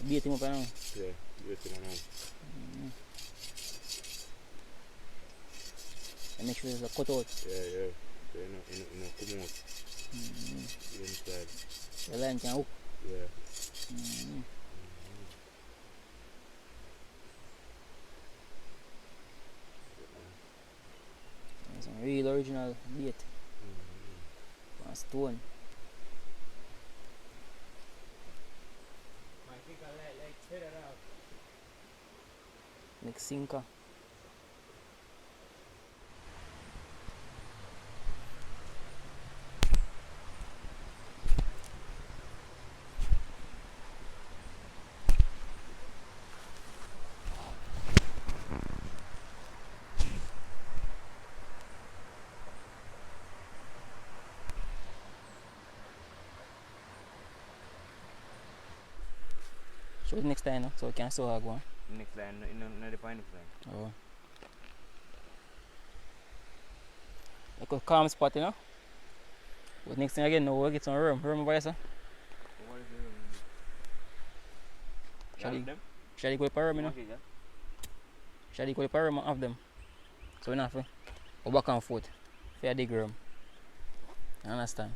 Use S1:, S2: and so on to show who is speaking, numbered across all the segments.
S1: Beat him up now.
S2: Yeah, beat him now.
S1: And make sure there's a cut out.
S2: Yeah. So you know, come out. Inside.
S1: The line can hook.
S2: Yeah.
S1: Some real original bait. On stone.
S3: I think I like feather out.
S1: Like sinker. Show it next time, no? So we can sew one.
S2: Next line, no the point next line.
S1: Oh. Like a calm spot, you know? But next thing again, now we'll get some worm. Worm over here, sir.
S2: What is the
S1: Shall I go with worm, you know? Shall I go with worm of them? So we have to go back and forth. Fair dig worm. You understand?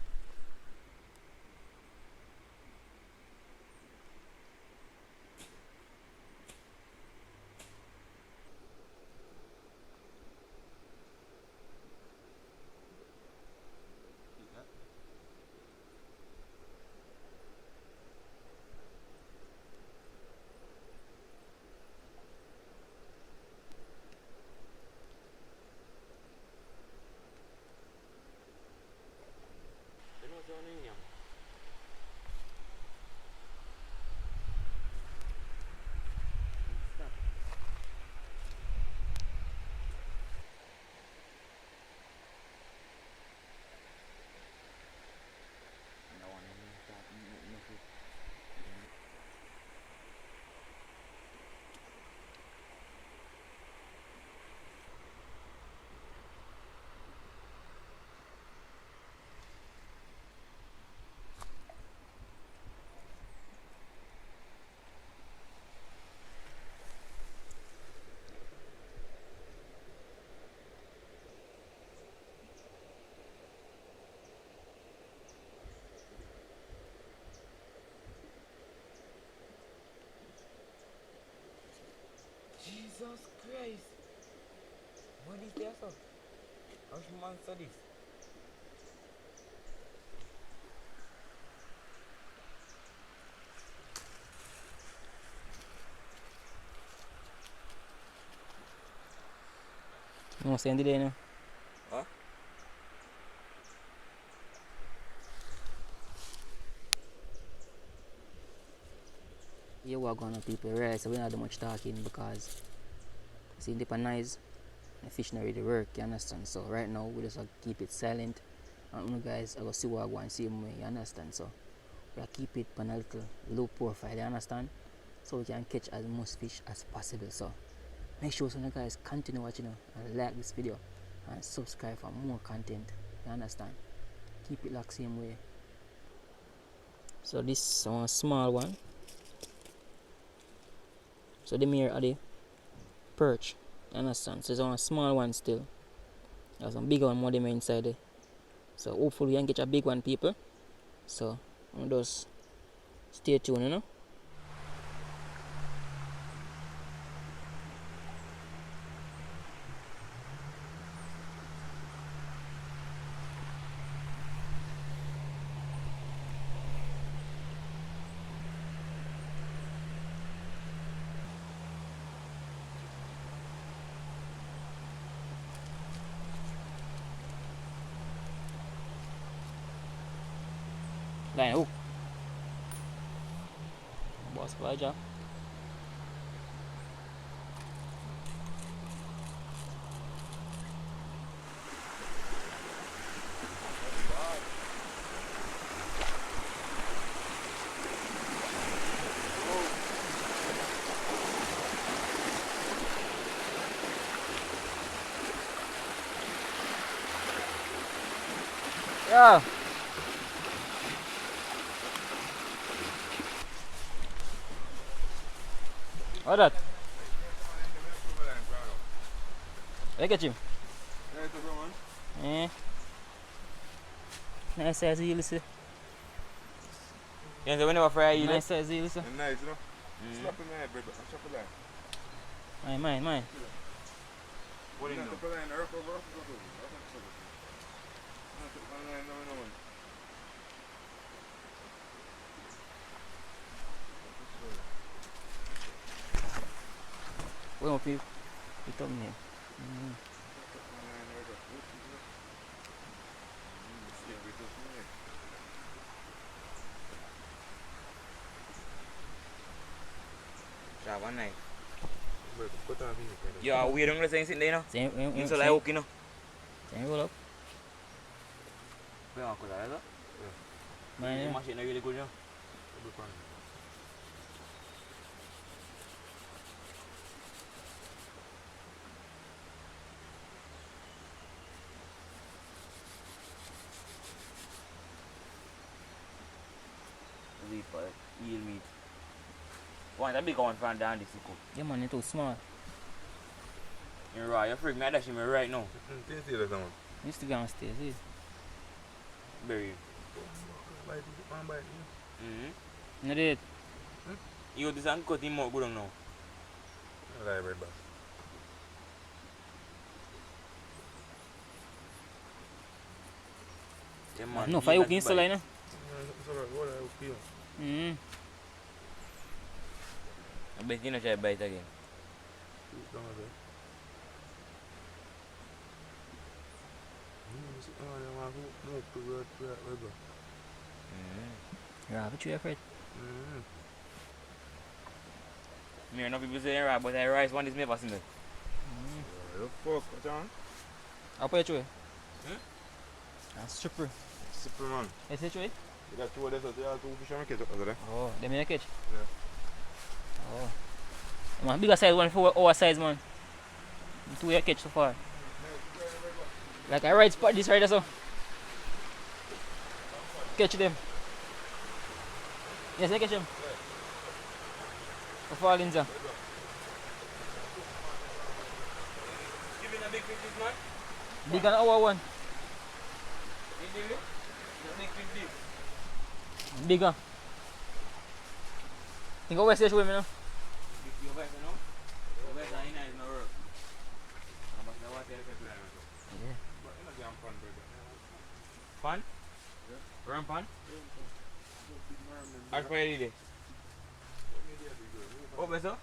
S3: Jesus Christ! What is there, sir? How much monster this?
S1: No, send it there, no?
S3: Huh?
S1: Yeah, we're gonna people right, so we don't have much talking because see the nice the fish not really work, you understand? So right now we just keep it silent and you guys I go see what I want same way, you understand? So we keep it on a little low profile, you understand? So we can catch as much fish as possible. So make sure so you guys continue watching and like this video and subscribe for more content, you understand? Keep it like same way. So this one small one. So the mirror are the perch, you understand? So it's on a small one still. There's some bigger one more them inside there. So hopefully we can catch a big one, people. So I'm just stay tuned, you know. Line hook. Boss Baja. Yeah. What that? I catch him. Eh. Nice size eel, see.
S3: You know, we never fry eel.
S1: Nice size eel, see.
S2: Nice, you know? Slap in my head, brother. Chop a line.
S1: Mine.
S2: What do you know? Chop a line, rough over. No.
S1: Wait up, you tell me.
S3: Sharp one knife.
S2: Put on me.
S3: Yeah, we don't listen sitting there, you know.
S1: Same,
S3: So like hook, you know.
S1: Same roll up.
S3: Wait, uncle, is that?
S1: Mine,
S3: The
S1: yeah.
S3: machine is really good, you know. Leaf for eel meat. Want a big one from down this cook.
S1: Yeah, man, you're too small.
S3: You're raw, you're freak me, I dash him right now.
S2: Didn't see that one.
S1: You still gonna stay, see?
S3: Bury.
S2: Bite, one bite.
S3: Mm-hmm.
S1: You did.
S3: You this and cut him out good now.
S2: Lie, brother.
S3: Yeah, man.
S1: No, fire hooking still, you know?
S2: It's alright, what I feel.
S3: I bet you not try bite again.
S2: Down there. I want to move to where I go.
S3: Mm-hmm.
S1: Yeah, but you're afraid.
S3: Me hear no people say right, but I rice one is me for single.
S2: The fuck, what's on?
S1: I'll put it through.
S3: Hmm?
S1: Super.
S2: Superman.
S1: Is it through?
S2: You got two of those, you have two fish and catch up over there.
S1: Oh, them in the catch?
S2: Yeah.
S1: Oh. Man, bigger size one for our size, man. Two you catch so far. Like I ride spot this right so. Catch them. Yes, I catch them. For fall in there.
S3: You been a big fish this man?
S1: Big on our one.
S3: You did it? The big fish this.
S1: Bigger. Think of West Station with me now.
S3: Your wife, you know? Your wife is in no work. But the water is a plan.
S1: Yeah.
S2: But you know, damn fun, brother.
S3: Pan?
S2: Yeah.
S3: Run pan?
S2: Big merman.
S3: How much you did? Oh, better?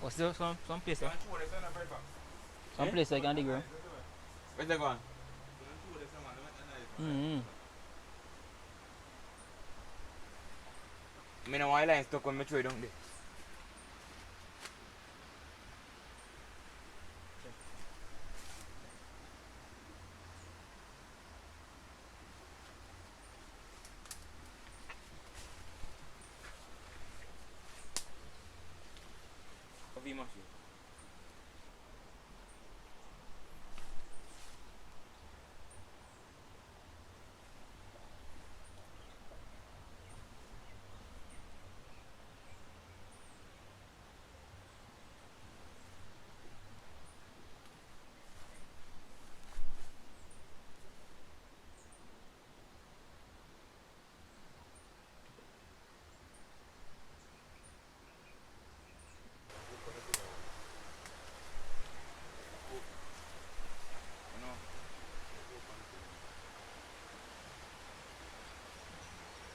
S1: What's there some place there? Some
S3: Eh?
S1: place I can dig bro.
S3: Where's that gone?
S1: Mm-hmm.
S3: I mean, why line stuck on my tree, don't they? Coffee machine.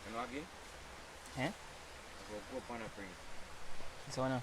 S3: You know again?
S1: Eh?
S3: Go up on a frame.
S1: This one now.